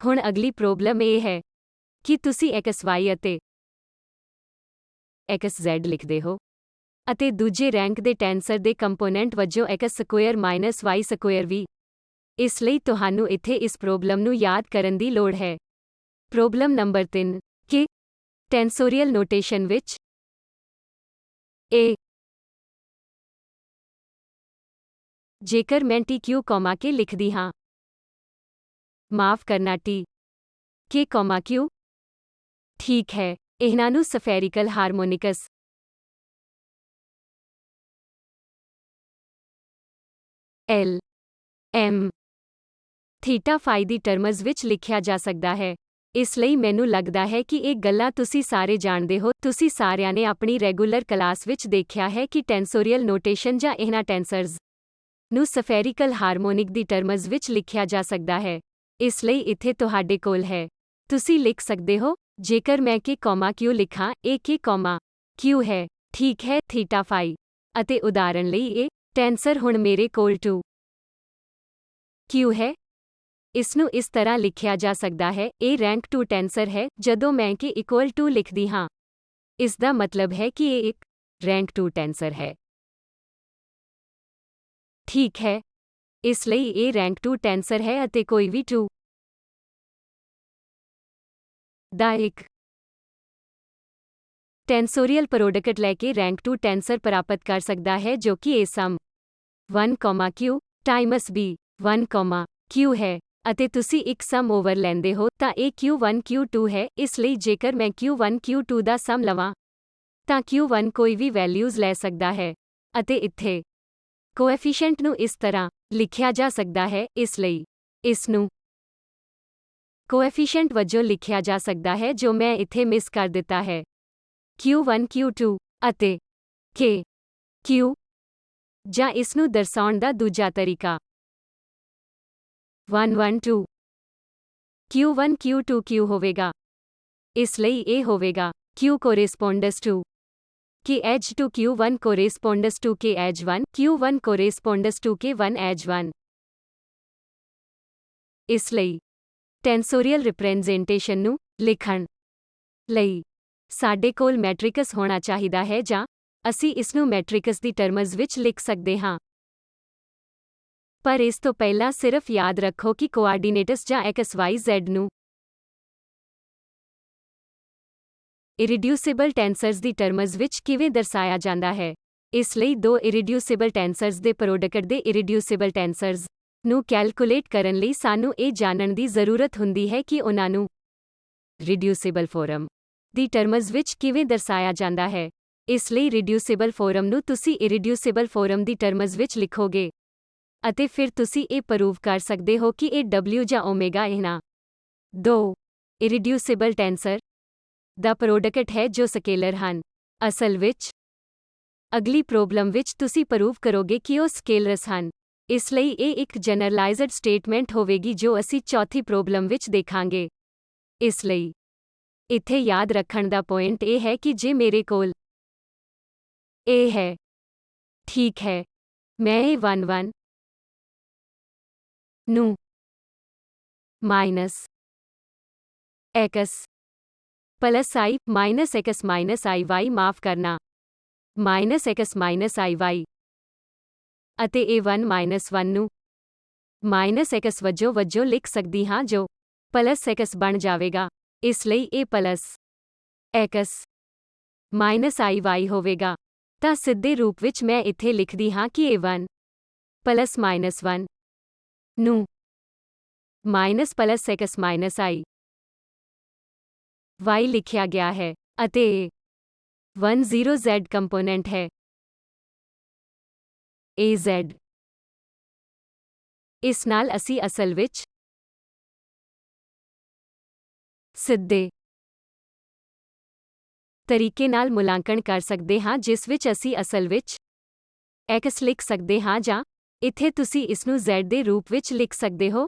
ਹੁਣ ਅਗਲੀ ਪ੍ਰੋਬਲਮ ਇਹ ਹੈ ਕਿ ਤੁਸੀਂ XY ਅਤੇ XZ ਲਿਖਦੇ ਹੋ ਅਤੇ ਦੂਜੇ ਰੈਂਕ ਦੇ ਟੈਂਸਰ ਦੇ ਕੰਪੋਨੈਂਟ ਵਜੋਂ x² - y² ਵੀ। ਇਸ ਲਈ ਤੁਹਾਨੂੰ ਇੱਥੇ ਇਸ ਪ੍ਰੋਬਲਮ ਨੂੰ ਯਾਦ ਕਰਨ ਦੀ ਲੋੜ ਹੈ। ਪ੍ਰੋਬਲਮ ਨੰਬਰ 3 ਕਿ ਟੈਂਸੋਰੀਅਲ ਨੋਟੇਸ਼ਨ ਵਿੱਚ a ਜੇਕਰ ਮੈਂ TQ, K ਲਿਖਦੀ ਹਾਂ, ਮਾਫ ਕਰਨਾ K, Q, ਠੀਕ ਹੈ, ਇਹਨਾਂ ਨੂੰ ਸਫੈਰਿਕਲ ਹਾਰਮੋਨਿਕਸ L, M, ਥੀਟਾ ਫਾਈ ਦੀ ਟਰਮਜ਼ ਵਿੱਚ ਲਿਖਿਆ ਜਾ ਸਕਦਾ ਹੈ। ਇਸ ਲਈ ਮੈਨੂੰ ਲੱਗਦਾ ਹੈ ਕਿ ਇਹ ਗੱਲਾਂ ਤੁਸੀਂ ਸਾਰੇ ਜਾਣਦੇ ਹੋ। ਤੁਸੀਂ ਸਾਰਿਆਂ ਨੇ ਆਪਣੀ ਰੈਗੂਲਰ ਕਲਾਸ ਵਿੱਚ ਦੇਖਿਆ ਹੈ ਕਿ ਟੈਂਸੋਰੀਅਲ ਨੋਟੇਸ਼ਨ ਜਾਂ ਇਹਨਾਂ ਟੈਂਸਰਜ਼ ਨੂੰ ਸਫੈਰਿਕਲ ਹਾਰਮੋਨਿਕ ਦੀ ਟਰਮਜ਼ ਵਿੱਚ ਲਿਖਿਆ ਜਾ ਸਕਦਾ ਹੈ। ਇਸ ਲਈ ਇੱਥੇ ਤੁਹਾਡੇ ਕੋਲ ਹੈ। ਤੁਸੀਂ ਲਿਖ ਸਕਦੇ ਹੋ, ਜੇਕਰ ਮੈਂ K, Q ਲਿਖਾਂ, ਇਹ K, Q ਹੈ, ਠੀਕ ਹੈ, ਥੀਟਾ ਫਾਈ। ਅਤੇ ਉਦਾਹਰਣ ਲਈ ਇਹ ਟੈਂਸਰ ਹੁਣ ਮੇਰੇ ਕੋਲ 2 Q ਹੈ। ਇਸ ਨੂੰ ਇਸ ਤਰ੍ਹਾਂ ਲਿਖਿਆ ਜਾ ਸਕਦਾ ਹੈ, ਇਹ ਰੈਂਕ 2 ਟੈਂਸਰ ਹੈ। ਜਦੋਂ ਮੈਂ K = 2 ਲਿਖਦੀ ਹਾਂ, ਇਸ ਦਾ ਮਤਲਬ ਹੈ ਕਿ ਇਹ ਇੱਕ ਰੈਂਕ 2 ਟੈਂਸਰ ਹੈ। ਠੀਕ ਹੈ, ਇਸ ਲਈ ਇਹ ਰੈਂਕ 2 ਟੈਂਸਰ ਹੈ ਅਤੇ ਕੋਈ ਵੀ 2 ਦਾ ਇੱਕ ਟੈਂਸੋਰੀਅਲ ਪ੍ਰੋਡਕਟ ਲੈ ਕੇ ਰੈਂਕ 2 ਟੈਂਸਰ ਪ੍ਰਾਪਤ ਕਰ ਸਕਦਾ ਹੈ, ਜੋ ਕਿ A sum 1, Q times B 1, Q ਹੈ। ਅਤੇ ਤੁਸੀਂ ਇੱਕ ਸਮ ਓਵਰ ਲੈਂਦੇ ਹੋ ਤਾਂ ਇਹ Q1 Q2 ਹੈ। ਇਸ ਲਈ ਜੇਕਰ ਮੈਂ Q1 Q2 ਦਾ ਸਮ ਲਵਾਂ ਤਾਂ Q1 ਕੋਈ ਵੀ ਵੈਲਿਊਜ਼ ਲੈ ਸਕਦਾ ਹੈ। ਅਤੇ ਇੱਥੇ ਕੋਐਫੀਸ਼ੀਐਂਟ ਨੂੰ ਇਸ ਤਰ੍ਹਾਂ ਲਿਖਿਆ ਜਾ ਸਕਦਾ ਹੈ, ਇਸ ਲਈ ਇਸ ਨੂੰ ਕੋਐਫੀਸ਼ੀਐਂਟ ਵਜੋਂ ਲਿਖਿਆ ਜਾ ਸਕਦਾ ਹੈ, ਜੋ ਮੈਂ ਇੱਥੇ ਮਿਸ ਕਰ ਦਿੱਤਾ ਹੈ। Q1 Q2 ਅਤੇ K, Q ਜਾਂ ਇਸ ਨੂੰ ਦਰਸਾਉਣ ਦਾ ਦੂਜਾ ਤਰੀਕਾ 1, 1, 2 Q1 Q2 Q ਹੋਵੇਗਾ। ਇਸ ਲਈ ਇਹ ਹੋਵੇਗਾ Q corresponds to K edge 2 Q1 corresponds to K edge 1 Q1 corresponds to K1 edge 1। ਇਸ ਲਈ ਟੈਂਸੋਰੀਅਲ ਰਿਪਰੈਜ਼ੈਂਟੇਸ਼ਨ ਨੂੰ ਲਿਖਣ ਲਈ ਸਾਡੇ ਕੋਲ ਮੈਟ੍ਰਿਕਸ ਹੋਣਾ ਚਾਹੀਦਾ ਹੈ, ਜਾਂ ਅਸੀਂ ਇਸ ਨੂੰ ਮੈਟ੍ਰਿਕਸ ਦੀ ਟਰਮਜ਼ ਵਿੱਚ ਲਿਖ ਸਕਦੇ ਹਾਂ। ਪਰ ਇਸ ਤੋਂ ਪਹਿਲਾਂ ਸਿਰਫ ਯਾਦ ਰੱਖੋ ਕਿ ਕੋਆਰਡੀਨੇਟਸ ਜਾਂ XYZ ਨੂੰ ਇਰਰਿਡਿਊਸਿਬਲ ਟੈਂਸਰਜ਼ ਦੀ ਟਰਮਜ਼ ਵਿੱਚ ਕਿਵੇਂ ਦਰਸਾਇਆ ਜਾਂਦਾ ਹੈ। ਇਸ ਲਈ ਦੋ ਇਰਰਿਡਿਊਸਿਬਲ ਟੈਂਸਰਜ਼ ਦੇ ਪ੍ਰੋਡਕਟ ਦੇ ਇਰਰਿਡਿਊਸਿਬਲ ਟੈਂਸਰਜ਼ ਨੂੰ ਕੈਲਕੁਲੇਟ ਕਰਨ ਲਈ ਸਾਨੂੰ ਇਹ ਜਾਣਨ ਦੀ ਜ਼ਰੂਰਤ ਹੁੰਦੀ ਹੈ ਕਿ ਉਹਨਾਂ ਨੂੰ ਰਿਡਿਊਸਿਬਲ ਫਾਰਮ ਦੀ ਟਰਮਜ਼ ਵਿੱਚ ਕਿਵੇਂ ਦਰਸਾਇਆ ਜਾਂਦਾ ਹੈ। ਇਸ ਲਈ ਰਿਡਿਊਸਿਬਲ ਫਾਰਮ ਨੂੰ ਤੁਸੀਂ ਇਰਰਿਡਿਊਸਿਬਲ ਫਾਰਮ ਦੀ ਟਰਮਜ਼ ਵਿੱਚ ਲਿਖੋਗੇ ਅਤੇ ਫਿਰ ਤੁਸੀਂ ਇਹ ਪ੍ਰੂਵ ਕਰ ਸਕਦੇ ਹੋ ਕਿ ਇਹ W ਜਾਂ ਓਮੇਗਾ ਇਹਨਾਂ ਦੋ ਇਰਰਿਡਿਊਸਿਬਲ ਟੈਂਸਰ ਦਾ ਪ੍ਰੋਡਕਟ ਹੈ ਜੋ ਸਕੇਲਰ ਹਨ। ਅਸਲ ਵਿੱਚ ਅਗਲੀ ਪ੍ਰੋਬਲਮ ਵਿੱਚ ਤੁਸੀਂ ਪ੍ਰੂਵ ਕਰੋਗੇ ਕਿ ਉਹ ਸਕੇਲਰਸ ਹਨ। ਇਸ ਲਈ ਇਹ ਇੱਕ ਜਨਰਲਾਈਜ਼ਡ ਸਟੇਟਮੈਂਟ ਹੋਵੇਗੀ ਜੋ ਅਸੀਂ ਚੌਥੀ ਪ੍ਰੋਬਲਮ ਵਿੱਚ ਦੇਖਾਂਗੇ। ਇਸ ਲਈ ਇੱਥੇ ਯਾਦ ਰੱਖਣ ਦਾ ਪੁਆਇੰਟ ਇਹ ਹੈ ਕਿ ਜੇ ਮੇਰੇ ਕੋਲ A ਹੈ, ਠੀਕ ਹੈ, ਮੈਂ A11 ਨੂੰ -x + i -x -iy ਮਾਫ ਕਰਨਾ -x -iy ਅਤੇ A1 ਨੂੰ -x ਵਜੋਂ ਲਿਖ ਸਕਦੀ ਹਾਂ, ਜੋ +x ਬਣ ਜਾਵੇਗਾ। ਇਸ ਲਈ A +x -iy ਹੋਵੇਗਾ। ਤਾਂ ਸਿੱਧੇ ਰੂਪ ਵਿੱਚ ਮੈਂ ਇੱਥੇ ਲਿਖਦੀ ਹਾਂ ਕਿ A1 +-1 ਨੂੰ -+x -i y ਲਿਖਿਆ ਗਿਆ ਹੈ ਅਤੇ A10z ਕੰਪੋਨੈਂਟ ਹੈ। AZ। ਇਸ ਨਾਲ ਅਸੀਂ ਅਸਲ ਵਿੱਚ ਸਿੱਧੇ ਤਰੀਕੇ ਨਾਲ ਮੁਲਾਂਕਣ ਕਰ ਸਕਦੇ ਹਾਂ, ਜਿਸ ਵਿੱਚ ਅਸੀਂ ਅਸਲ ਵਿੱਚ x ਲਿਖ ਸਕਦੇ ਹਾਂ, ਜਾਂ ਇੱਥੇ ਤੁਸੀਂ ਇਸ ਨੂੰ z ਦੇ ਰੂਪ ਵਿੱਚ ਲਿਖ ਸਕਦੇ ਹੋ।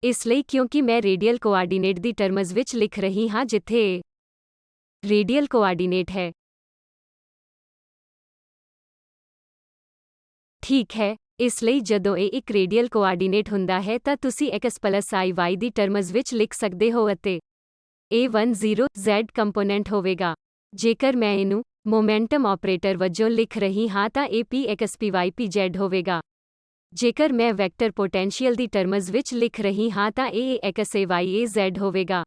ਇਸ ਲਈ ਕਿਉਂਕਿ ਮੈਂ ਰੇਡੀਅਲ ਕੋਆਰਡੀਨੇਟ ਦੀ ਟਰਮਜ਼ ਵਿੱਚ ਲਿਖ ਰਹੀ ਹਾਂ, ਜਿੱਥੇ A ਰੇਡੀਅਲ ਕੋਆਰਡੀਨੇਟ ਹੈ। ਠੀਕ ਹੈ, ਇਸ ਲਈ ਜਦੋਂ ਇਹ ਇੱਕ ਰੇਡੀਅਲ ਕੋਆਰਡੀਨੇਟ ਹੁੰਦਾ ਹੈ ਤਾਂ ਤੁਸੀਂ x plus iy ਦੀ ਟਰਮਜ਼ ਵਿੱਚ ਲਿਖ ਸਕਦੇ ਹੋ ਅਤੇ a10 z ਕੰਪੋਨੈਂਟ ਹੋਵੇਗਾ। ਜੇਕਰ ਮੈਂ ਇਹਨੂੰ ਮੋਮੈਂਟਮ ਆਪਰੇਟਰ ਵਜੋਂ ਲਿਖ ਰਹੀ ਹਾਂ ਤਾਂ ਇਹ px py pz ਹੋਵੇਗਾ। ਜੇਕਰ ਮੈਂ ਵੈਕਟਰ ਪੋਟੈਂਸ਼ੀਅਲ ਦੀ ਟਰਮਜ਼ ਵਿੱਚ ਲਿਖ ਰਹੀ ਹਾਂ ਤਾਂ ਇਹ x ay az ਹੋਵੇਗਾ।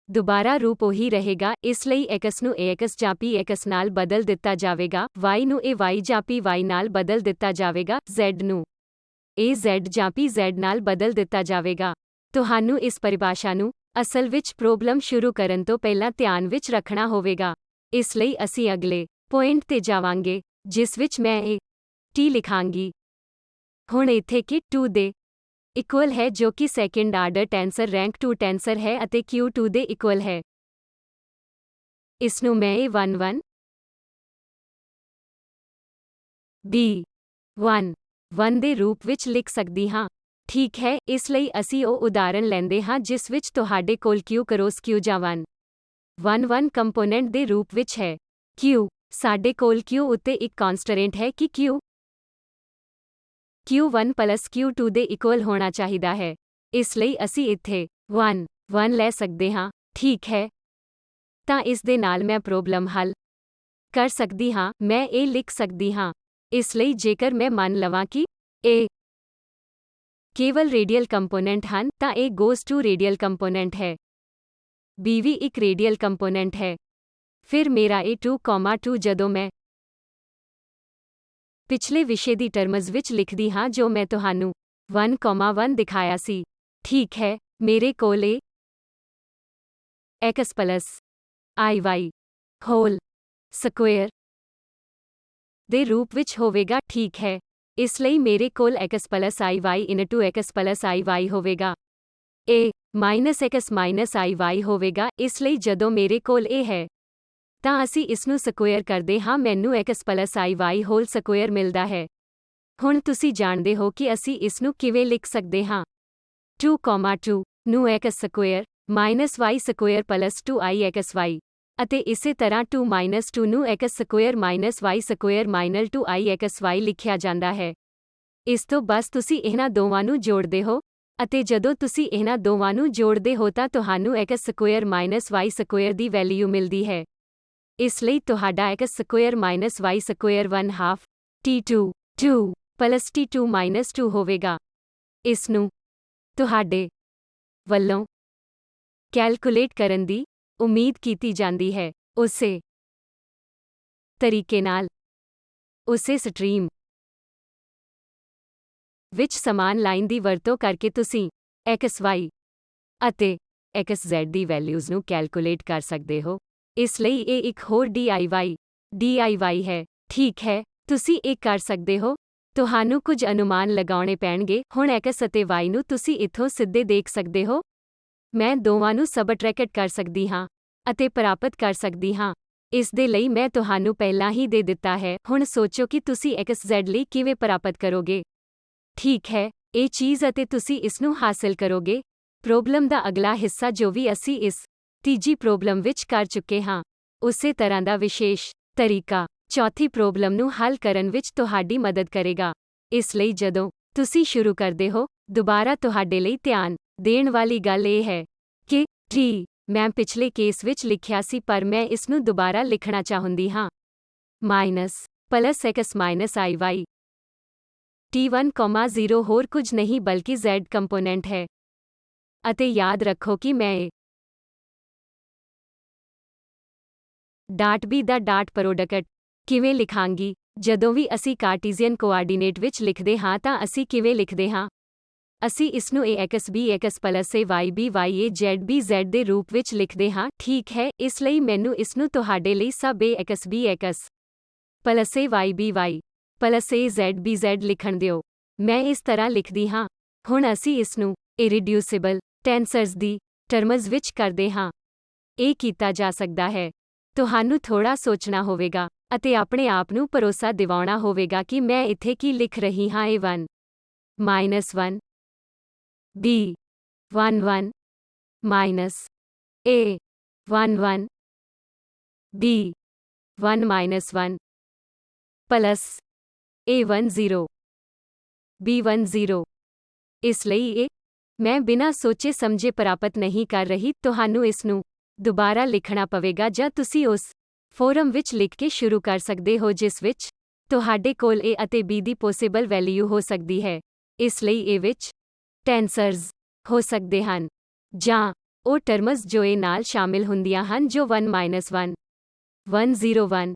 ਦੁਬਾਰਾ ਰੂਪ ਉਹੀ ਰਹੇਗਾ, ਇਸ ਲਈ x ਨੂੰ ax ਜਾਂ px ਨਾਲ ਬਦਲ ਦਿੱਤਾ ਜਾਵੇਗਾ, y ਨੂੰ ay ਜਾਂ py ਨਾਲ ਬਦਲ ਦਿੱਤਾ ਜਾਵੇਗਾ, z ਨੂੰ az ਜਾਂ pz ਨਾਲ ਬਦਲ ਦਿੱਤਾ ਜਾਵੇਗਾ। ਤੁਹਾਨੂੰ ਇਸ ਪਰਿਭਾਸ਼ਾ ਨੂੰ ਅਸਲ ਵਿੱਚ ਪ੍ਰੋਬਲਮ ਸ਼ੁਰੂ ਕਰਨ ਤੋਂ ਪਹਿਲਾਂ ਧਿਆਨ ਵਿੱਚ ਰੱਖਣਾ ਹੋਵੇਗਾ। ਇਸ ਲਈ ਅਸੀਂ ਅਗਲੇ ਪੁਆਇੰਟ ਤੇ ਜਾਵਾਂਗੇ, ਜਿਸ ਵਿੱਚ ਮੈਂ ਇਹ t ਲਿਖਾਂਗੀ। ਹੁਣ ਇੱਥੇ ਕਿ 2 ਦੇ ਇਕੁਅਲ ਹੈ ਜੋ ਕਿ second order tensor rank 2 tensor ਹੈ ਅਤੇ q2 ਦੇ ਇਕੁਅਲ ਹੈ। ਇਸ ਨੂੰ ਮੈਂ a11 b11 ਦੇ ਰੂਪ ਵਿੱਚ ਲਿਖ ਸਕਦੀ ਹਾਂ। ਠੀਕ ਹੈ, ਇਸ ਲਈ ਅਸੀਂ ਉਹ ਉਦਾਹਰਣ ਲੈਂਦੇ ਹਾਂ ਜਿਸ ਵਿੱਚ ਤੁਹਾਡੇ ਕੋਲ q ਕਰੋਸ q ਜਾਂ 1 ਕੰਪੋਨੈਂਟ ਦੇ ਰੂਪ ਵਿੱਚ ਹੈ। q ਸਾਡੇ ਕੋਲ q ਉੱਤੇ ਇੱਕ ਕਨਸਟੈਂਟ ਹੈ ਕਿ q1 plus q2 ਦੇ ਇਕੁਅਲ ਹੋਣਾ ਚਾਹੀਦਾ ਹੈ। ਇਸ ਲਈ ਅਸੀਂ ਇੱਥੇ 1 ਲੈ ਸਕਦੇ ਹਾਂ। ਠੀਕ ਹੈ, ਤਾਂ ਇਸ ਦੇ ਨਾਲ ਮੈਂ ਪ੍ਰੋਬਲਮ ਹੱਲ ਕਰ ਸਕਦੀ ਹਾਂ। ਮੈਂ ਇਹ ਲਿਖ ਸਕਦੀ ਹਾਂ। ਇਸ ਲਈ ਜੇਕਰ ਮੈਂ ਮੰਨ ਲਵਾਂ ਕਿ a ਕੇਵਲ ਰੇਡੀਅਲ ਕੰਪੋਨੈਂਟ ਹਨ ਤਾਂ a goes to radial component ਹੈ। b ਵੀ ਇੱਕ ਰੇਡੀਅਲ ਕੰਪੋਨੈਂਟ ਹੈ। ਫਿਰ ਮੇਰਾ a2, ਜਦੋਂ ਮੈਂ ਪਿਛਲੇ ਵਿਸ਼ੇ ਦੀ ਟਰਮਜ਼ ਵਿੱਚ ਲਿਖਦੀ ਹਾਂ ਜੋ ਮੈਂ ਤੁਹਾਨੂੰ 1, ਦਿਖਾਇਆ ਸੀ। ਠੀਕ ਹੈ, ਮੇਰੇ ਕੋਲ x plus iy whole square ਦੇ ਰੂਪ ਵਿੱਚ ਹੋਵੇਗਾ। ਠੀਕ ਹੈ, ਇਸ ਲਈ ਮੇਰੇ ਕੋਲ x plus iy into x plus iy ਹੋਵੇਗਾ। a minus x minus iy ਹੋਵੇਗਾ। ਇਸ ਲਈ ਜਦੋਂ ਮੇਰੇ ਕੋਲ ਇਹ ਹੈ ਤਾਂ ਅਸੀਂ ਇਸ ਨੂੰ ਸਕੁਏਅਰ ਕਰਦੇ ਹਾਂ, ਮੈਨੂੰ x plus iy whole square ਮਿਲਦਾ ਹੈ। ਹੁਣ ਤੁਸੀਂ ਜਾਣਦੇ ਹੋ ਕਿ ਅਸੀਂ ਇਸ ਨੂੰ ਕਿਵੇਂ ਲਿਖ ਸਕਦੇ ਹਾਂ। 2, ਨੂੰ x square minus y square plus 2ixy ਅਤੇ ਇਸੇ ਤਰ੍ਹਾਂ 2 ਨੂੰ x square minus y square minus 2ixy ਲਿਖਿਆ ਜਾਂਦਾ ਹੈ। ਇਸ ਤੋਂ ਬਸ ਤੁਸੀਂ ਇਹਨਾਂ ਦੋਵਾਂ ਨੂੰ ਜੋੜਦੇ ਹੋ ਅਤੇ ਜਦੋਂ ਤੁਸੀਂ ਇਹਨਾਂ ਦੋਵਾਂ ਨੂੰ ਜੋੜਦੇ ਹੋ ਤਾਂ ਤੁਹਾਨੂੰ x square minus y square ਦੀ ਵੈਲਿਊ ਮਿਲਦੀ ਹੈ। ਇਸ ਲਈ ਤੁਹਾਡਾ x square minus y square 1/2 t2 plus t2 minus 2 ਹੋਵੇਗਾ। ਇਸ ਨੂੰ ਤੁਹਾਡੇ ਵੱਲੋਂ ਕੈਲਕੁਲੇਟ ਕਰਨ ਦੀ ਉਮੀਦ ਕੀਤੀ ਜਾਂਦੀ ਹੈ। ਉਸੇ ਤਰੀਕੇ ਨਾਲ ਉਸੇ ਸਟਰੀਮ ਵਿੱਚ ਸਮਾਨ ਲਾਈਨ ਦੀ ਵਰਤੋਂ ਕਰਕੇ ਤੁਸੀਂ xy ਅਤੇ xz ਦੀ ਵੈਲਿਊਜ਼ ਨੂੰ ਕੈਲਕੁਲੇਟ ਕਰ ਸਕਦੇ ਹੋ। ਇਸ ਲਈ ਇਹ ਇੱਕ ਹੋਰ DIY ਹੈ। ਠੀਕ ਹੈ, ਤੁਸੀਂ ਇਹ ਕਰ ਸਕਦੇ ਹੋ। ਤੁਹਾਨੂੰ ਕੁਝ ਅਨੁਮਾਨ ਲਗਾਉਣੇ ਪੈਣਗੇ। ਹੁਣ x ਅਤੇ y ਨੂੰ ਤੁਸੀਂ ਇੱਥੋਂ ਸਿੱਧੇ ਦੇਖ ਸਕਦੇ ਹੋ। ਮੈਂ ਦੋਵਾਂ ਨੂੰ ਸਬਟਰੈਕਟ ਕਰ ਸਕਦੀ ਹਾਂ ਅਤੇ ਪ੍ਰਾਪਤ ਕਰ ਸਕਦੀ ਹਾਂ। ਇਸ ਦੇ ਲਈ ਮੈਂ ਤੁਹਾਨੂੰ ਪਹਿਲਾਂ ਹੀ ਦੇ ਦਿੱਤਾ ਹੈ। ਹੁਣ ਸੋਚੋ ਕਿ ਤੁਸੀਂ xz ਲਈ ਕਿਵੇਂ ਪ੍ਰਾਪਤ ਕਰੋਗੇ। ਠੀਕ ਹੈ, ਇਹ ਚੀਜ਼ ਅਤੇ ਤੁਸੀਂ ਇਸ ਨੂੰ ਹਾਸਲ ਕਰੋਗੇ। ਪ੍ਰੋਬਲਮ ਦਾ ਅਗਲਾ ਹਿੱਸਾ ਜੋ ਵੀ ਅਸੀਂ ਇਸ ਤੀਜੀ ਪ੍ਰੋਬਲਮ ਵਿੱਚ ਕਰ ਚੁੱਕੇ ਹਾਂ, ਉਸੇ ਤਰ੍ਹਾਂ ਦਾ ਵਿਸ਼ੇਸ਼ ਤਰੀਕਾ ਚੌਥੀ ਪ੍ਰੋਬਲਮ ਨੂੰ ਹੱਲ ਕਰਨ ਵਿੱਚ ਤੁਹਾਡੀ ਮਦਦ ਕਰੇਗਾ। ਇਸ ਲਈ ਜਦੋਂ ਤੁਸੀਂ ਸ਼ੁਰੂ ਕਰਦੇ ਹੋ, ਦੁਬਾਰਾ ਤੁਹਾਡੇ ਲਈ ਧਿਆਨ ਦੇਣ ਵਾਲੀ ਗੱਲ ਇਹ ਹੈ ਕਿ ਮੈਂ ਪਿਛਲੇ ਕੇਸ ਵਿੱਚ ਲਿਖਿਆ ਸੀ ਪਰ ਮੈਂ ਇਸ ਨੂੰ ਦੁਬਾਰਾ ਲਿਖਣਾ ਚਾਹੁੰਦੀ ਹਾਂ। Minus plus x minus iy t1, 0 ਹੋਰ ਕੁਝ ਨਹੀਂ ਬਲਕਿ z ਕੰਪੋਨੈਂਟ ਹੈ। ਅਤੇ ਯਾਦ ਰੱਖੋ ਕਿ ਮੈਂ b ਦਾ ਡਾਟ ਪ੍ਰੋਡਕਟ ਕਿਵੇਂ ਲਿਖਾਂਗੀ। ਜਦੋਂ ਵੀ ਅਸੀਂ ਕਾਰਟੀਜ਼ੀਅਨ ਕੋਆਰਡੀਨੇਟ ਵਿੱਚ ਲਿਖਦੇ ਹਾਂ ਤਾਂ ਅਸੀਂ ਕਿਵੇਂ ਲਿਖਦੇ ਹਾਂ? ਅਸੀਂ ਇਸ ਨੂੰ ax bx plus ay by az bz ਦੇ ਰੂਪ ਵਿੱਚ ਲਿਖਦੇ ਹਾਂ। ਠੀਕ ਹੈ, ਇਸ ਲਈ ਮੈਨੂੰ ਇਸ ਨੂੰ ਤੁਹਾਡੇ ਲਈ ਸਭ ax bx plus ay by plus az bz ਲਿਖਣ ਦਿਓ। ਮੈਂ ਇਸ ਤਰ੍ਹਾਂ ਲਿਖਦੀ ਹਾਂ। ਹੁਣ ਅਸੀਂ ਇਸ ਨੂੰ ਇਰਰੀਡਿਊਸਿਬਲ ਟੈਂਸਰਸ ਦੀ ਟਰਮਜ਼ ਵਿੱਚ ਕਰਦੇ ਹਾਂ। ਇਹ ਕੀਤਾ ਜਾ ਸਕਦਾ ਹੈ। ਤੁਹਾਨੂੰ ਥੋੜਾ ਸੋਚਣਾ ਹੋਵੇਗਾ ਅਤੇ ਆਪਣੇ ਆਪ ਨੂੰ ਭਰੋਸਾ ਦਿਵਾਉਣਾ ਹੋਵੇਗਾ ਕਿ ਮੈਂ ਇੱਥੇ ਕੀ ਲਿਖ ਰਹੀ ਹਾਂ। a1 -1 b11 minus a11 b1 -1 plus a10 B1 0। ਇਸ ਲਈ ਇਹ ਮੈਂ ਬਿਨਾਂ ਸੋਚੇ ਸਮਝੇ ਪ੍ਰਾਪਤ ਨਹੀਂ ਕਰ ਰਹੀ। ਤੁਹਾਨੂੰ ਇਸ ਨੂੰ ਦੁਬਾਰਾ ਲਿਖਣਾ ਪਵੇਗਾ ਜਾਂ ਤੁਸੀਂ ਉਸ ਫੋਰਮ ਵਿੱਚ ਲਿਖ ਕੇ ਸ਼ੁਰੂ ਕਰ ਸਕਦੇ ਹੋ ਜਿਸ ਵਿੱਚ ਤੁਹਾਡੇ ਕੋਲ A ਅਤੇ B ਦੀ ਪੋਸੀਬਲ ਵੈਲਿਊ ਹੋ ਸਕਦੀ ਹੈ। ਇਸ ਲਈ A ਵਿੱਚ ਟੈਂਸਰਸ ਹੋ ਸਕਦੇ ਹਨ ਜਾਂ ਉਹ ਟਰਮਜ਼ ਜੋ A ਨਾਲ ਸ਼ਾਮਿਲ ਹੁੰਦੀਆਂ ਹਨ ਜੋ 1 1 1 0 1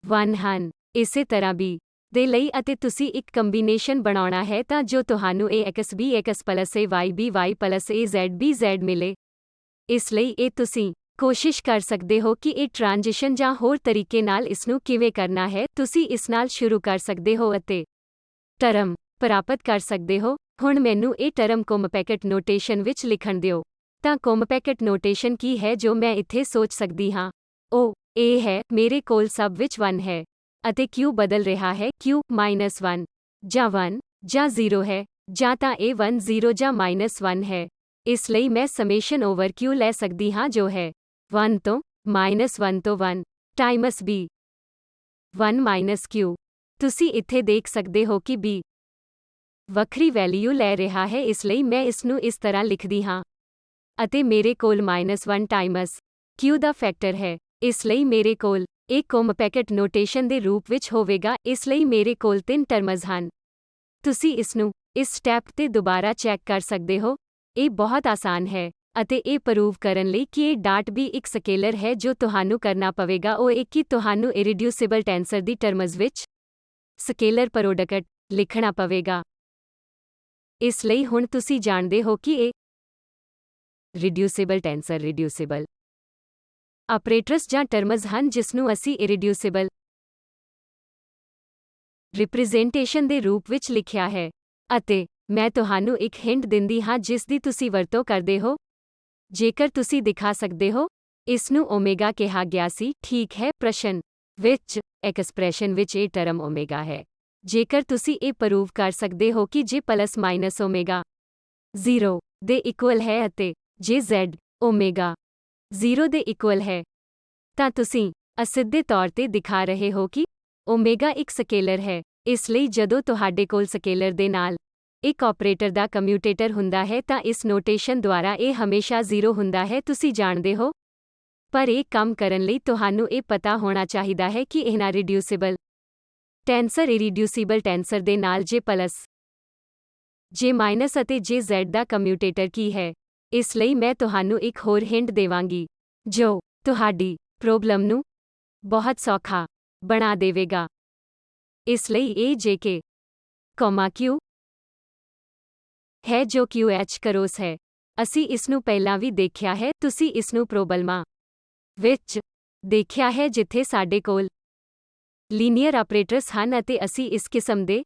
1 ਹਨ। ਇਸੇ ਤਰ੍ਹਾਂ B ਦੇ ਲਈ ਅਤੇ ਤੁਸੀਂ ਇੱਕ ਕੰਬੀਨੇਸ਼ਨ ਬਣਾਉਣਾ ਹੈ ਤਾਂ ਜੋ ਤੁਹਾਨੂੰ AX BX plus AY BY plus AZ BZ ਮਿਲੇ। ਇਸ ਲਈ ਇਹ ਤੁਸੀਂ ਕੋਸ਼ਿਸ਼ ਕਰ ਸਕਦੇ ਹੋ ਕਿ ਇਹ ਟ੍ਰਾਂਜੀਸ਼ਨ ਜਾਂ ਹੋਰ ਤਰੀਕੇ ਨਾਲ ਇਸ ਨੂੰ ਕਿਵੇਂ ਕਰਨਾ ਹੈ। ਤੁਸੀਂ ਇਸ ਨਾਲ ਸ਼ੁਰੂ ਕਰ ਸਕਦੇ ਹੋ ਅਤੇ ਟਰਮ ਪ੍ਰਾਪਤ ਕਰ ਸਕਦੇ ਹੋ। ਹੁਣ ਮੈਨੂੰ ਇਹ ਟਰਮ ਕੰਪੈਕਟ ਨੋਟੇਸ਼ਨ ਵਿੱਚ ਲਿਖਣ ਦਿਓ। ਤਾਂ ਕੰਪੈਕਟ ਨੋਟੇਸ਼ਨ ਕੀ ਹੈ ਜੋ ਮੈਂ ਇੱਥੇ ਸੋਚ ਸਕਦੀ ਹਾਂ? ਉਹ ਇਹ ਹੈ, ਮੇਰੇ ਕੋਲ ਸਭ ਵਿੱਚ 1 ਹੈ ਅਤੇ Q ਬਦਲ ਰਿਹਾ ਹੈ। Q -1 ਜਾਂ 1 ਜਾਂ 0 ਹੈ ਜਾਂ ਤਾਂ A 1 0 ਜਾਂ -1 ਹੈ। ਇਸ ਲਈ ਮੈਂ ਸਮੇਸ਼ਨ ਓਵਰ Q ਲੈ ਸਕਦੀ ਹਾਂ ਜੋ ਹੈ 1 ਤੋਂ -1 ਤੋਂ 1 ਟਾਈਮਸ B 1 Q। ਤੁਸੀਂ ਇੱਥੇ ਦੇਖ ਸਕਦੇ ਹੋ ਕਿ B ਵੱਖਰੀ ਵੈਲਿਊ ਲੈ ਰਿਹਾ ਹੈ। ਇਸ ਲਈ ਮੈਂ ਇਸ ਨੂੰ ਇਸ ਤਰ੍ਹਾਂ ਲਿਖਦੀ ਹਾਂ ਅਤੇ ਮੇਰੇ ਕੋਲ -1 ਟਾਈਮਸ Q ਦਾ ਫੈਕਟਰ ਹੈ। ਇਸ ਲਈ ਮੇਰੇ ਕੋਲ ਇਹ ਕੰਪੈਕਟ ਨੋਟੇਸ਼ਨ ਦੇ ਰੂਪ ਵਿੱਚ ਹੋਵੇਗਾ। ਇਸ ਲਈ ਮੇਰੇ ਕੋਲ 3 ਟਰਮਜ਼ ਹਨ। ਤੁਸੀਂ ਇਸ ਨੂੰ ਇਸ ਸਟੈਪ ਤੇ ਦੁਬਾਰਾ ਚੈੱਕ ਕਰ ਸਕਦੇ ਹੋ। ਇਹ ਬਹੁਤ ਆਸਾਨ ਹੈ ਅਤੇ ਇਹ ਪ੍ਰੂਵ ਕਰਨ ਲਈ ਕਿ ਇਹ ਡਾਟ B ਇੱਕ ਸਕੇਲਰ ਹੈ ਜੋ ਤੁਹਾਨੂੰ ਕਰਨਾ ਪਵੇਗਾ ਉਹ ਇਹ ਕਿ ਤੁਹਾਨੂੰ ਇਰਰਿਡਿਊਸਿਬਲ ਟੈਂਸਰ ਦੀ ਟਰਮਜ਼ ਵਿੱਚ ਸਕੇਲਰ ਪ੍ਰੋਡਕਟ ਲਿਖਣਾ ਪਵੇਗਾ। ਇਸ ਲਈ ਹੁਣ ਤੁਸੀਂ ਜਾਣਦੇ ਹੋ ਕਿ ਇਹ ਰਿਡਿਊਸਿਬਲ ਟੈਂਸਰ ਰਿਡਿਊਸਿਬਲ ਆਪਰੇਟਰਸ ਜਾਂ ਟਰਮਜ਼ ਹਨ ਜਿਸ ਨੂੰ ਅਸੀਂ ਇਰਰਿਡਿਊਸਿਬਲ ਰਿਪਰੈਜ਼ੈਂਟੇਸ਼ਨ ਦੇ ਰੂਪ ਵਿੱਚ ਲਿਖਿਆ ਹੈ। ਅਤੇ ਮੈਂ ਤੁਹਾਨੂੰ ਇੱਕ ਹਿੰਟ ਦਿੰਦੀ ਹਾਂ ਜਿਸ ਦੀ ਤੁਸੀਂ ਵਰਤੋਂ ਕਰਦੇ ਹੋ। ਜੇਕਰ ਤੁਸੀਂ ਦਿਖਾ ਸਕਦੇ ਹੋ, ਇਸ ਨੂੰ ਓਮੇਗਾ ਕਿਹਾ ਗਿਆ ਸੀ, ਠੀਕ ਹੈ। ਪ੍ਰਸ਼ਨ ਵਿੱਚ ਐਕਸਪ੍ਰੈਸ਼ਨ ਵਿੱਚ ਇਹ ਟਰਮ ਓਮੇਗਾ ਹੈ। ਜੇਕਰ ਤੁਸੀਂ ਇਹ ਪ੍ਰੂਵ ਕਰ ਸਕਦੇ ਹੋ ਕਿ ਜੇ ਪਲਸ ਮਾਈਨਸ ਓਮੇਗਾ 0 ਦੇ ਇਕੁਅਲ ਹੈ ਅਤੇ ਜੇ Z ਓਮੇਗਾ 0 ਦੇ ਇਕੁਅਲ ਹੈ, ਤਾਂ ਤੁਸੀਂ ਅਸਿੱਧੇ ਤੌਰ ਤੇ ਦਿਖਾ ਰਹੇ ਹੋ ਕਿ ਓਮੇਗਾ ਇੱਕ ਸਕੇਲਰ ਹੈ। ਇਸ ਲਈ ਜਦੋਂ ਤੁਹਾਡੇ ਕੋਲ ਸਕੇਲਰ ਦੇ ਨਾਲ ਇੱਕ ਆਪਰੇਟਰ ਦਾ ਕਮਿਊਟੇਟਰ ਹੁੰਦਾ ਹੈ ਤਾਂ ਇਸ ਨੋਟੇਸ਼ਨ ਦੁਆਰਾ ਇਹ ਹਮੇਸ਼ਾ 0 ਹੁੰਦਾ ਹੈ, ਤੁਸੀਂ ਜਾਣਦੇ ਹੋ। ਪਰ ਇਹ ਕੰਮ ਕਰਨ ਲਈ ਤੁਹਾਨੂੰ ਇਹ ਪਤਾ ਹੋਣਾ ਚਾਹੀਦਾ ਹੈ ਕਿ ਇਹਨਾਂ ਰਿਡਿਊਸਿਬਲ ਟੈਂਸਰ ਇਰਰਿਡਿਊਸਿਬਲ ਟੈਂਸਰ ਦੇ ਨਾਲ ਜੇ ਪਲਸ ਜੇ ਮਾਈਨਸ ਅਤੇ ਜੇ Z ਦਾ ਕਮਿਊਟੇਟਰ ਕੀ ਹੈ। ਇਸ ਲਈ ਮੈਂ ਤੁਹਾਨੂੰ ਇੱਕ ਹੋਰ ਹਿੰਟ ਦੇਵਾਂਗੀ ਜੋ ਤੁਹਾਡੀ ਪ੍ਰੋਬਲਮ ਨੂੰ ਬਹੁਤ ਸੌਖਾ ਬਣਾ ਦੇਵੇਗਾ। ਇਸ ਲਈ ਇਹ JK, Q ਹੈ ਜੋ QH ਕਰੋਸ ਹੈ। ਅਸੀਂ ਇਸ ਨੂੰ ਪਹਿਲਾਂ ਵੀ ਦੇਖਿਆ ਹੈ। ਤੁਸੀਂ ਇਸ ਨੂੰ ਪ੍ਰੋਬਲਮਾਂ ਵਿੱਚ ਦੇਖਿਆ ਹੈ ਜਿੱਥੇ ਸਾਡੇ ਕੋਲ ਲੀਨੀਅਰ ਆਪਰੇਟਰਸ ਹਨ ਅਤੇ ਅਸੀਂ ਇਸ ਕਿਸਮ ਦੇ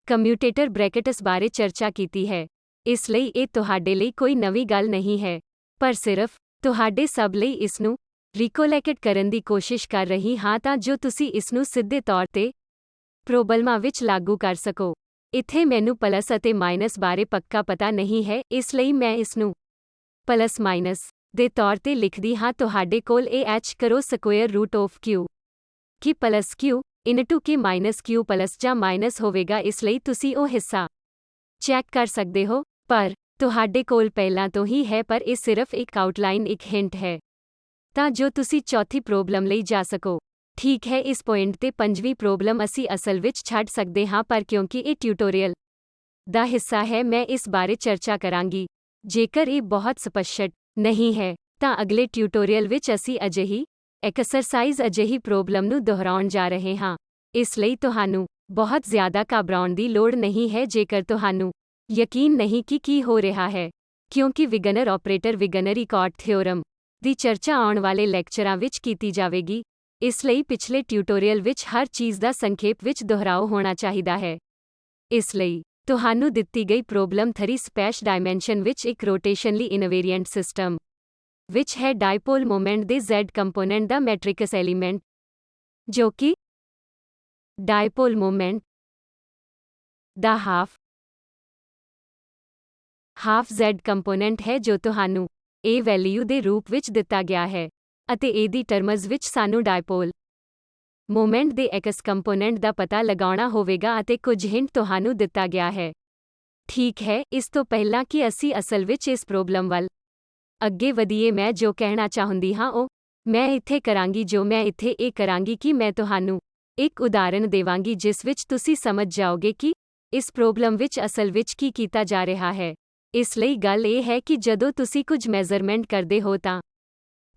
ਕਮਿਊਟੇਟਰ ਬ੍ਰੈਕਟਸ ਬਾਰੇ ਚਰਚਾ ਕੀਤੀ ਹੈ। ਇਸ ਲਈ ਇਹ ਤੁਹਾਡੇ ਲਈ ਕੋਈ ਨਵੀਂ ਗੱਲ ਨਹੀਂ ਹੈ, ਪਰ ਸਿਰਫ ਤੁਹਾਡੇ ਸਭ ਲਈ ਇਸ ਨੂੰ ਰੀਕੋਲੈਕਟ ਕਰਨ ਦੀ ਕੋਸ਼ਿਸ਼ ਕਰ ਰਹੀ ਹਾਂ ਤਾਂ ਜੋ ਤੁਸੀਂ ਇਸ ਨੂੰ ਸਿੱਧੇ ਤੌਰ ਤੇ ਪ੍ਰੋਬਲਮਾਂ ਵਿੱਚ ਲਾਗੂ ਕਰ ਸਕੋ। ਇੱਥੇ ਮੈਨੂੰ ਪਲਸ ਅਤੇ ਮਾਈਨਸ ਬਾਰੇ ਪੱਕਾ ਪਤਾ ਨਹੀਂ ਹੈ, ਇਸ ਲਈ ਮੈਂ ਇਸ ਨੂੰ ਪਲਸ ਮਾਈਨਸ ਦੇ ਤੌਰ ਤੇ ਲਿਖਦੀ ਹਾਂ। ਤੁਹਾਡੇ ਕੋਲ ਇਹ h ਕਰੋ ਸਕੁਏਅਰ ਰੂਟ ਆਫ Q ਕੀ plus Q into K minus Q plus ਜਾਂ ਮਾਈਨਸ ਹੋਵੇਗਾ। ਇਸ ਲਈ ਤੁਸੀਂ ਉਹ ਹਿੱਸਾ ਚੈੱਕ ਕਰ ਸਕਦੇ ਹੋ, ਪਰ ਤੁਹਾਡੇ ਕੋਲ ਪਹਿਲਾਂ ਤੋਂ ਹੀ ਹੈ। ਪਰ ਇਹ ਸਿਰਫ ਇੱਕ ਆਊਟਲਾਈਨ, ਇੱਕ ਹਿੰਟ ਹੈ ਤਾਂ ਜੋ ਤੁਸੀਂ ਚੌਥੀ ਪ੍ਰੋਬਲਮ ਲਈ ਜਾ ਸਕੋ। ਠੀਕ ਹੈ, ਇਸ ਪੁਆਇੰਟ ਤੇ ਪੰਜਵੀਂ ਪ੍ਰੋਬਲਮ ਅਸੀਂ ਅਸਲ ਵਿੱਚ ਛੱਡ ਸਕਦੇ ਹਾਂ, ਪਰ ਕਿਉਂਕਿ ਇਹ ਟਿਊਟੋਰੀਅਲ ਦਾ ਹਿੱਸਾ ਹੈ ਮੈਂ ਇਸ ਬਾਰੇ ਚਰਚਾ ਕਰਾਂਗੀ। ਜੇਕਰ ਇਹ ਬਹੁਤ ਸਪਸ਼ਟ ਨਹੀਂ ਹੈ ਤਾਂ ਅਗਲੇ ਟਿਊਟੋਰੀਅਲ ਵਿੱਚ ਅਸੀਂ ਅਜਿਹੀ ਐਕਸਰਸਾਈਜ਼ ਅਜਿਹੀ ਪ੍ਰੋਬਲਮ ਨੂੰ ਦੁਹਰਾਉਣ ਜਾ ਰਹੇ ਹਾਂ। ਇਸ ਲਈ ਤੁਹਾਨੂੰ ਬਹੁਤ ਜ਼ਿਆਦਾ ਘਬਰਾਉਣ ਦੀ ਲੋੜ ਨਹੀਂ ਹੈ ਜੇਕਰ ਤੁਹਾਨੂੰ ਯਕੀਨ ਨਹੀਂ ਕਿ ਕੀ ਹੋ ਰਿਹਾ ਹੈ, ਕਿਉਂਕਿ ਵਿਗਨਰ ਆਪਰੇਟਰ ਵਿਗਨਰ ਇਕॉर्ड ਥਿਓਰਮ ਦੀ ਚਰਚਾ ਆਉਣ ਵਾਲੇ ਲੈਕਚਰਾਂ ਵਿੱਚ ਕੀਤੀ ਜਾਵੇਗੀ। ਇਸ ਲਈ ਪਿਛਲੇ ਟਿਊਟੋਰੀਅਲ ਵਿੱਚ ਹਰ ਚੀਜ਼ ਦਾ ਸੰਖੇਪ ਵਿੱਚ ਦੁਹਰਾਓ ਹੋਣਾ ਚਾਹੀਦਾ ਹੈ। ਇਸ ਲਈ ਤੁਹਾਨੂੰ ਦਿੱਤੀ ਗਈ ਪ੍ਰੋਬਲਮ 3 ਸਪੈਸ਼ ਡਾਇਮੈਂਸ਼ਨ ਵਿੱਚ ਇੱਕ ਰੋਟੇਸ਼ਨਲੀ ਇਨਵੇਰੀਐਂਟ ਸਿਸਟਮ ਵਿੱਚ ਹੈ ਡਾਇਪੋਲ ਮੋਮੈਂਟ ਦੇ Z ਕੰਪੋਨੈਂਟ ਦਾ ਮੈਟ੍ਰਿਕਸ ਐਲੀਮੈਂਟ ਜੋ ਕਿ ਡਾਇਪੋਲ ਮੋਮੈਂਟ ਦਾ ਹਾਫ Z ਕੰਪੋਨੈਂਟ ਹੈ ਜੋ ਤੁਹਾਨੂੰ A ਵੈਲਿਊ ਦੇ ਰੂਪ ਵਿੱਚ ਦਿੱਤਾ ਗਿਆ ਹੈ ਅਤੇ A ਦੀ ਟਰਮਜ਼ ਵਿੱਚ ਸਾਨੂੰ ਡਾਇਪੋਲ ਮੋਮੈਂਟ ਦੇ x ਕੰਪੋਨੈਂਟ ਦਾ ਪਤਾ ਲਗਾਉਣਾ ਹੋਵੇਗਾ ਅਤੇ ਕੁਝ ਹਿੰਟ ਤੁਹਾਨੂੰ ਦਿੱਤਾ ਗਿਆ ਹੈ। ਠੀਕ ਹੈ, ਇਸ ਤੋਂ ਪਹਿਲਾਂ ਕਿ ਅਸੀਂ ਅਸਲ ਵਿੱਚ ਇਸ ਪ੍ਰੋਬਲਮ ਵੱਲ ਅੱਗੇ ਵਧੀਏ, ਮੈਂ ਜੋ ਕਹਿਣਾ ਚਾਹੁੰਦੀ ਹਾਂ ਉਹ ਮੈਂ ਇੱਥੇ ਕਰਾਂਗੀ। ਮੈਂ ਇੱਥੇ ਇਹ ਕਰਾਂਗੀ ਕਿ ਮੈਂ ਤੁਹਾਨੂੰ ਇੱਕ ਉਦਾਹਰਣ ਦੇਵਾਂਗੀ ਜਿਸ ਵਿੱਚ ਤੁਸੀਂ ਸਮਝ ਜਾਓਗੇ ਕਿ ਇਸ ਪ੍ਰੋਬਲਮ ਵਿੱਚ ਅਸਲ ਵਿੱਚ ਕੀ ਕੀਤਾ ਜਾ ਰਿਹਾ ਹੈ। ਇਸ ਲਈ ਗੱਲ ਇਹ ਹੈ ਕਿ ਜਦੋਂ ਤੁਸੀਂ ਕੁਝ ਮੈਜ਼ਰਮੈਂਟ ਕਰਦੇ ਹੋ ਤਾਂ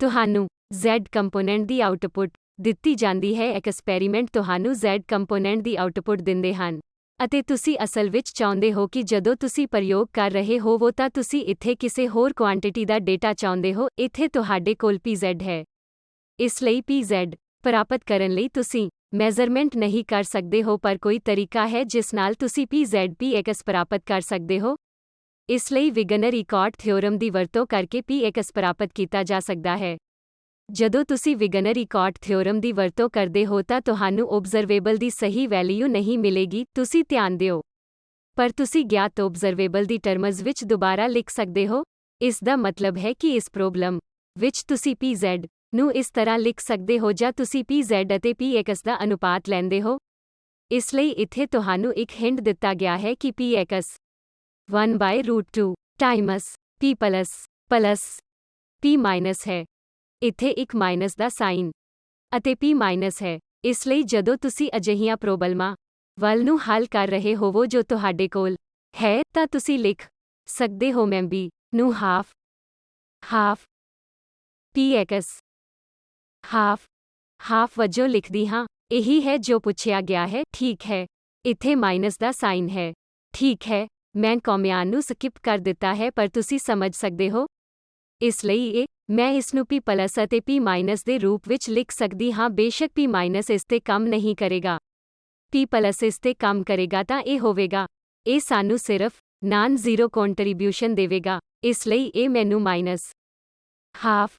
ਤੁਹਾਨੂੰ Z ਕੰਪੋਨੈਂਟ ਦੀ ਆਉਟਪੁੱਟ ਦਿੱਤੀ ਜਾਂਦੀ ਹੈ। ਐਕਸਪੈਰੀਮੈਂਟ ਤੁਹਾਨੂੰ Z ਕੰਪੋਨੈਂਟ ਦੀ ਆਉਟਪੁੱਟ ਦਿੰਦੇ ਹਨ ਅਤੇ ਤੁਸੀਂ ਅਸਲ ਵਿੱਚ ਚਾਹੁੰਦੇ ਹੋ ਕਿ ਜਦੋਂ ਤੁਸੀਂ ਪ੍ਰਯੋਗ ਕਰ ਰਹੇ ਹੋਵੋ ਤਾਂ ਤੁਸੀਂ ਇੱਥੇ ਕਿਸੇ ਹੋਰ ਕੁਆਂਟੀਟੀ ਦਾ ਡੇਟਾ ਚਾਹੁੰਦੇ ਹੋ। ਇੱਥੇ ਤੁਹਾਡੇ ਕੋਲ PZ ਹੈ। ਇਸ ਲਈ PZ ਪ੍ਰਾਪਤ ਕਰਨ ਲਈ ਤੁਸੀਂ ਮੈਜ਼ਰਮੈਂਟ ਨਹੀਂ ਕਰ ਸਕਦੇ ਹੋ, ਪਰ ਕੋਈ ਤਰੀਕਾ ਹੈ ਜਿਸ ਨਾਲ ਤੁਸੀਂ PZ Px ਪ੍ਰਾਪਤ ਕਰ ਸਕਦੇ ਹੋ। ਇਸ ਲਈ ਵਿਗਨਰ-ਈਕੋਟ ਥਿਓਰਮ ਦੀ ਵਰਤੋਂ ਕਰਕੇ Px ਪ੍ਰਾਪਤ ਕੀਤਾ ਜਾ ਸਕਦਾ ਹੈ। ਜਦੋਂ ਤੁਸੀਂ ਵਿਗਨਰ-ਈਕੋਟ ਥਿਓਰਮ ਦੀ ਵਰਤੋਂ ਕਰਦੇ ਹੋ ਤਾਂ ਤੁਹਾਨੂੰ ਓਬਜ਼ਰਵੇਬਲ ਦੀ ਸਹੀ ਵੈਲਿਊ ਨਹੀਂ ਮਿਲੇਗੀ, ਤੁਸੀਂ ਧਿਆਨ ਦਿਓ। ਪਰ ਤੁਸੀਂ ਗਿਆਤ ਓਬਜ਼ਰਵੇਬਲ ਦੀ ਟਰਮਜ਼ ਵਿੱਚ ਦੁਬਾਰਾ ਲਿਖ ਸਕਦੇ ਹੋ। ਇਸ ਦਾ ਮਤਲਬ ਹੈ ਕਿ ਇਸ ਪ੍ਰੋਬਲਮ ਵਿੱਚ ਤੁਸੀਂ PZ ਨੂੰ ਇਸ ਤਰ੍ਹਾਂ ਲਿਖ ਸਕਦੇ ਹੋ ਜਾਂ ਤੁਸੀਂ PZ ਅਤੇ Px ਦਾ ਅਨੁਪਾਤ ਲੈਂਦੇ ਹੋ। ਇਸ ਲਈ ਇੱਥੇ ਤੁਹਾਨੂੰ ਇੱਕ ਹਿੰਟ ਦਿੱਤਾ ਗਿਆ ਹੈ ਕਿ Px 1/√2 Times P plus P minus ਹੈ। ਇੱਥੇ ਇੱਕ ਮਾਈਨਸ ਦਾ ਸਾਈਨ ਅਤੇ P ਮਾਈਨਸ ਹੈ। ਇਸ ਲਈ ਜਦੋਂ ਤੁਸੀਂ ਅਜਿਹੀਆਂ ਪ੍ਰੋਬਲਮਾਂ ਵੱਲ ਨੂੰ ਹੱਲ ਕਰ ਰਹੇ ਹੋਵੋ ਜੋ ਤੁਹਾਡੇ ਕੋਲ ਹੈ ਤਾਂ ਤੁਸੀਂ ਲਿਖ ਸਕਦੇ ਹੋ ਮੈਂ B ਨੂੰ ਹਾਫ Px ਹਾਫ ਵਜੋਂ ਲਿਖਦੀ ਹਾਂ। ਇਹੀ ਹੈ ਜੋ ਪੁੱਛਿਆ ਗਿਆ ਹੈ। ਠੀਕ ਹੈ, ਇੱਥੇ ਮਾਈਨਸ ਦਾ ਸਾਈਨ ਹੈ। ਠੀਕ ਹੈ, ਮੈਂ ਕੌਮਿਆਂ ਨੂੰ ਸਕਿਪ ਕਰ ਦਿੱਤਾ ਹੈ ਪਰ ਤੁਸੀਂ ਸਮਝ ਸਕਦੇ ਹੋ। ਇਸ ਲਈ ਮੈਂ ਇਸ ਨੂੰ P ਪਲਸ ਅਤੇ P ਮਾਈਨਸ ਦੇ ਰੂਪ ਵਿੱਚ ਲਿਖ ਸਕਦੀ ਹਾਂ। ਬੇਸ਼ੱਕ P ਮਾਈਨਸ ਇਸ ਤੇ ਕੰਮ ਨਹੀਂ ਕਰੇਗਾ, P ਪਲਸ ਇਸ ਤੇ ਕੰਮ ਕਰੇਗਾ ਤਾਂ ਇਹ ਹੋਵੇਗਾ। ਇਹ ਸਾਨੂੰ ਸਿਰਫ ਨਾਨ ਜ਼ੀਰੋ ਕੰਟਰੀਬਿਊਸ਼ਨ ਦੇਵੇਗਾ। ਇਸ ਲਈ ਇਹ ਮੈਨੂੰ minus half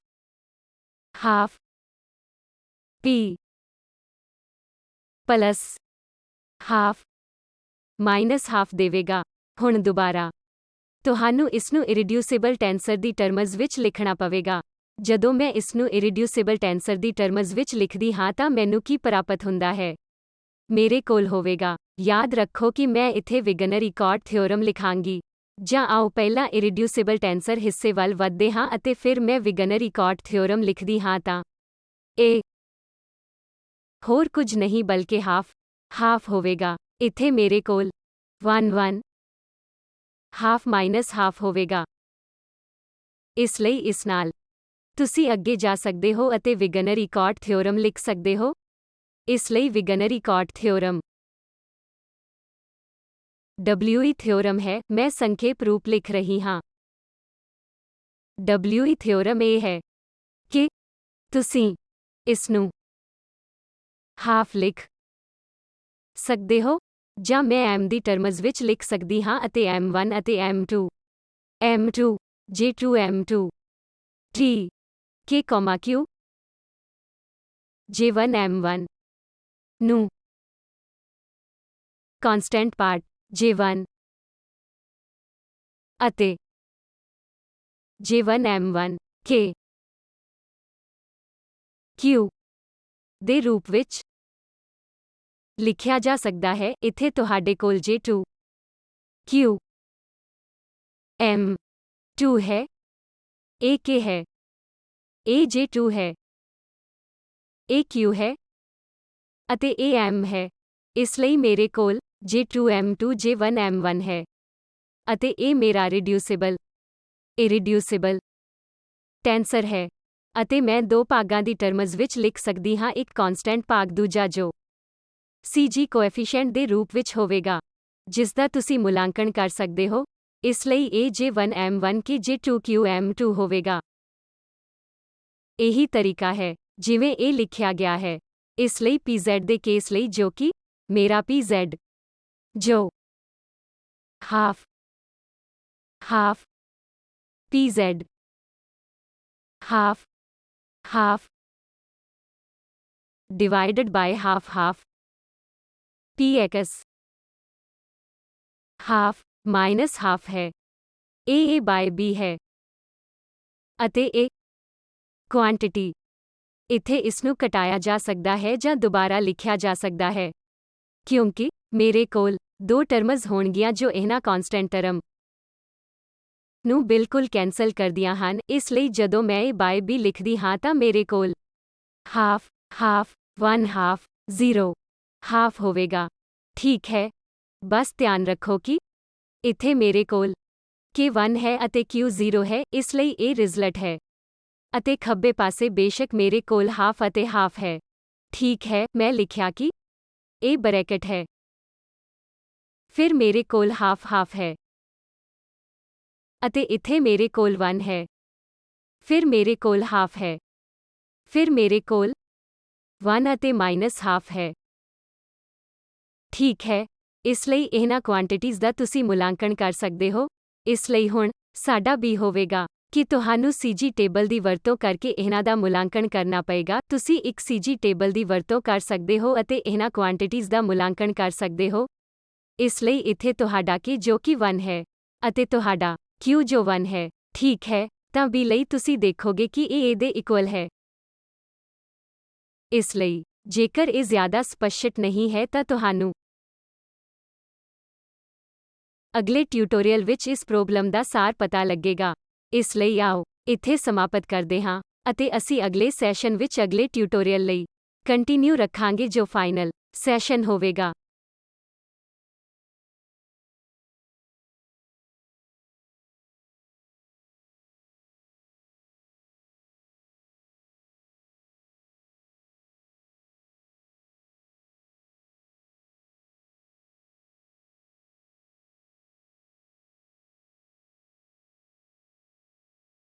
P plus half minus half ਦੇਵੇਗਾ। ਹੁਣ ਦੁਬਾਰਾ ਤੁਹਾਨੂੰ ਇਸ ਨੂੰ ਇਰਰਿਡਿਊਸਿਬਲ ਟੈਂਸਰ ਦੀ ਟਰਮਜ਼ ਵਿੱਚ ਲਿਖਣਾ ਪਵੇਗਾ। ਜਦੋਂ ਮੈਂ ਇਸ ਨੂੰ ਇਰਰਿਡਿਊਸਿਬਲ ਟੈਂਸਰ ਦੀ ਟਰਮਜ਼ ਵਿੱਚ ਲਿਖਦੀ ਹਾਂ ਤਾਂ ਮੈਨੂੰ ਕੀ ਪ੍ਰਾਪਤ ਹੁੰਦਾ ਹੈ? ਮੇਰੇ ਕੋਲ ਹੋਵੇਗਾ। ਯਾਦ ਰੱਖੋ ਕਿ ਮੈਂ ਇੱਥੇ ਵਿਗਨਰ-ਈਕੋਟ ਥਿਓਰਮ ਲਿਖਾਂਗੀ। ਜਾਂ ਆਓ ਪਹਿਲਾਂ ਇਰਰਿਡਿਊਸਿਬਲ ਟੈਂਸਰ ਹਿੱਸੇ ਵੱਲ ਵਧਦੇ ਹਾਂ ਅਤੇ ਫਿਰ ਮੈਂ ਵਿਗਨਰ-ਈਕੋਟ ਥਿਓਰਮ ਲਿਖਦੀ ਹਾਂ ਤਾਂ ਇਹ ਹੋਰ ਕੁਝ ਨਹੀਂ ਬਲਕਿ ਹਾਫ ਹੋਵੇਗਾ। ਇੱਥੇ ਮੇਰੇ ਕੋਲ 1 ਹਾਫ ਮਾਈਨਸ ਹਾਫ ਹੋਵੇਗਾ। ਇਸ ਲਈ ਇਸ ਨਾਲ ਤੁਸੀਂ ਅੱਗੇ ਜਾ ਸਕਦੇ ਹੋ ਅਤੇ ਵਿਗਨਰ-ਈਕੋਟ ਥਿਓਰਮ ਲਿਖ ਸਕਦੇ ਹੋ। ਇਸ ਲਈ ਵਿਗਨਰ-ਈਕੋਟ ਥਿਓਰਮ WE ਥਿਓਰਮ ਹੈ। ਮੈਂ ਸੰਖੇਪ ਰੂਪ ਲਿਖ ਰਹੀ ਹਾਂ। WE ਥਿਓਰਮ ਇਹ ਹੈ ਕਿ ਤੁਸੀਂ ਇਸ ਨੂੰ ਹਾਫ ਲਿਖ ਸਕਦੇ ਹੋ ਜਾਂ ਮੈਂ M ਦੀ ਟਰਮਜ਼ ਵਿੱਚ ਲਿਖ ਸਕਦੀ ਹਾਂ ਅਤੇ M1 ਅਤੇ M2 J2 M2 T K, Q J1 M1 ਨੂੰ ਕਾਂਸਟੈਂਟ ਪਾਰਟ J1 ਅਤੇ J1 M1 K Q ਦੇ ਰੂਪ ਵਿੱਚ ਲਿਖਿਆ ਜਾ ਸਕਦਾ ਹੈ। ਇੱਥੇ ਤੁਹਾਡੇ ਕੋਲ J2 Q M2 ਹੈ। ਇਹ K ਹੈ। ਇਹ J2 ਹੈ। ਇਹ Q ਹੈ ਅਤੇ ਇਹ M ਹੈ। ਇਸ ਲਈ ਮੇਰੇ ਕੋਲ J2 M2 J1 M1 ਹੈ ਅਤੇ ਇਹ ਮੇਰਾ ਇਰਰਿਡਿਊਸਿਬਲ ਟੈਂਸਰ ਹੈ ਅਤੇ ਮੈਂ ਦੋ ਭਾਗਾਂ ਦੀ ਟਰਮਜ਼ ਵਿੱਚ ਲਿਖ ਸਕਦੀ ਹਾਂ, ਇੱਕ ਕਾਂਸਟੈਂਟ ਭਾਗ, ਦੂਜਾ ਜੋ CG ਕੋਐਫੀਸ਼ੀਐਂਟ ਦੇ ਰੂਪ ਵਿੱਚ ਹੋਵੇਗਾ ਜਿਸ ਦਾ ਤੁਸੀਂ ਮੁਲਾਂਕਣ ਕਰ ਸਕਦੇ ਹੋ। ਇਸ ਲਈ ਇਹ J1 M1 K J2 Q M2 ਹੋਵੇਗਾ। ਇਹੀ ਤਰੀਕਾ ਹੈ ਜਿਵੇਂ ਇਹ ਲਿਖਿਆ ਗਿਆ ਹੈ। ਇਸ ਲਈ PZ ਦੇ ਕੇਸ ਲਈ ਜੋ ਕਿ ਮੇਰਾ PZ ਜੋ half PZ half divided by half Px half minus half ਹੈ। A by B ਹੈ ਅਤੇ ਇਹ ਕੁਆਂਟਿਟੀ ਇੱਥੇ ਇਸ ਨੂੰ ਘਟਾਇਆ ਜਾ ਸਕਦਾ ਹੈ ਜਾਂ ਦੁਬਾਰਾ ਲਿਖਿਆ ਜਾ ਸਕਦਾ ਹੈ। ਕਿਉਂਕਿ ਮੇਰੇ ਕੋਲ ਦੋ ਟਰਮਜ਼ ਹੋਣਗੀਆਂ ਜੋ ਇਹਨਾਂ ਕਨਸਟੈਂਟ ਟਰਮ ਨੂੰ ਬਿਲਕੁਲ ਕੈਂਸਲ ਕਰਦੀਆਂ ਹਨ। ਇਸ ਲਈ ਜਦੋਂ ਮੈਂ a by b ਲਿਖਦੀ ਹਾਂ ਤਾਂ ਮੇਰੇ ਕੋਲ ਹਾਫ, ਹਾਫ, 1 ਹਾਫ, 0 ਹਾਫ ਹੋਵੇਗਾ। ਠੀਕ ਹੈ, ਬਸ ਧਿਆਨ ਰੱਖੋ ਕਿ ਇੱਥੇ ਮੇਰੇ ਕੋਲ k 1 ਹੈ ਅਤੇ q 0 ਹੈ, ਇਸ ਲਈ ਇਹ ਰਿਜ਼ਲਟ ਹੈ। ਅਤੇ ਖੱਬੇ ਪਾਸੇ ਬੇਸ਼ੱਕ ਮੇਰੇ ਕੋਲ ਹਾਫ ਅਤੇ ਹਾਫ ਹੈ। ਠੀਕ ਹੈ, ਮੈਂ ਲਿਖਿਆ ਕਿ ਇਹ ਬਰੈਕਟ ਹੈ। ਫਿਰ ਮੇਰੇ ਕੋਲ ਹਾਫ ਹਾਫ ਹੈ। ਅਤੇ ਇੱਥੇ ਮੇਰੇ ਕੋਲ 1 ਹੈ। ਫਿਰ ਮੇਰੇ ਕੋਲ ਹਾਫ ਹੈ। ਫਿਰ ਮੇਰੇ ਕੋਲ 1 ਅਤੇ ਮਾਈਨਸ ਹਾਫ ਹੈ। ਠੀਕ ਹੈ, ਇਸ ਲਈ ਇਹਨਾਂ ਕੁਆਂਟੀਟੀਜ਼ ਦਾ ਤੁਸੀਂ ਮੁਲਾਂਕਣ ਕਰ ਸਕਦੇ ਹੋ। ਇਸ ਲਈ ਹੁਣ ਸਾਡਾ B ਹੋਵੇਗਾ ਕਿ ਤੁਹਾਨੂੰ CG ਟੇਬਲ ਦੀ ਵਰਤੋਂ ਕਰਕੇ ਇਹਨਾਂ ਦਾ ਮੁਲਾਂਕਣ ਕਰਨਾ ਪਏਗਾ। ਤੁਸੀਂ ਇੱਕ CG ਟੇਬਲ ਦੀ ਵਰਤੋਂ ਕਰ ਸਕਦੇ ਹੋ ਅਤੇ ਇਹਨਾਂ ਕੁਆਂਟੀਟੀਜ਼ ਦਾ ਮੁਲਾਂਕਣ ਕਰ ਸਕਦੇ ਹੋ। ਇਸ ਲਈ ਇੱਥੇ ਤੁਹਾਡਾ K ਜੋ ਕਿ 1 ਹੈ ਅਤੇ ਤੁਹਾਡਾ Q ਜੋ 1 ਹੈ। ਠੀਕ ਹੈ, ਤਾਂ B ਲਈ ਤੁਸੀਂ ਦੇਖੋਗੇ ਕਿ ਇਹ A ਦੇ ਇਕੁਅਲ ਹੈ। ਇਸ ਲਈ ਜੇਕਰ ਇਹ ਜ਼ਿਆਦਾ ਸਪਸ਼ਟ ਨਹੀਂ ਹੈ ਤਾਂ ਤੁਹਾਨੂੰ ਅਗਲੇ ਟਿਊਟੋਰੀਅਲ ਵਿੱਚ ਇਸ ਪ੍ਰੋਬਲਮ ਦਾ ਸਾਰ ਪਤਾ ਲੱਗੇਗਾ। ਇਸ ਲਈ ਆਓ ਇੱਥੇ ਸਮਾਪਤ ਕਰਦੇ ਹਾਂ ਅਤੇ ਅਸੀਂ ਅਗਲੇ ਸੈਸ਼ਨ ਵਿੱਚ ਅਗਲੇ ਟਿਊਟੋਰੀਅਲ ਲਈ ਕੰਟੀਨਿਊ ਰੱਖਾਂਗੇ ਜੋ ਫਾਈਨਲ ਸੈਸ਼ਨ ਹੋਵੇਗਾ।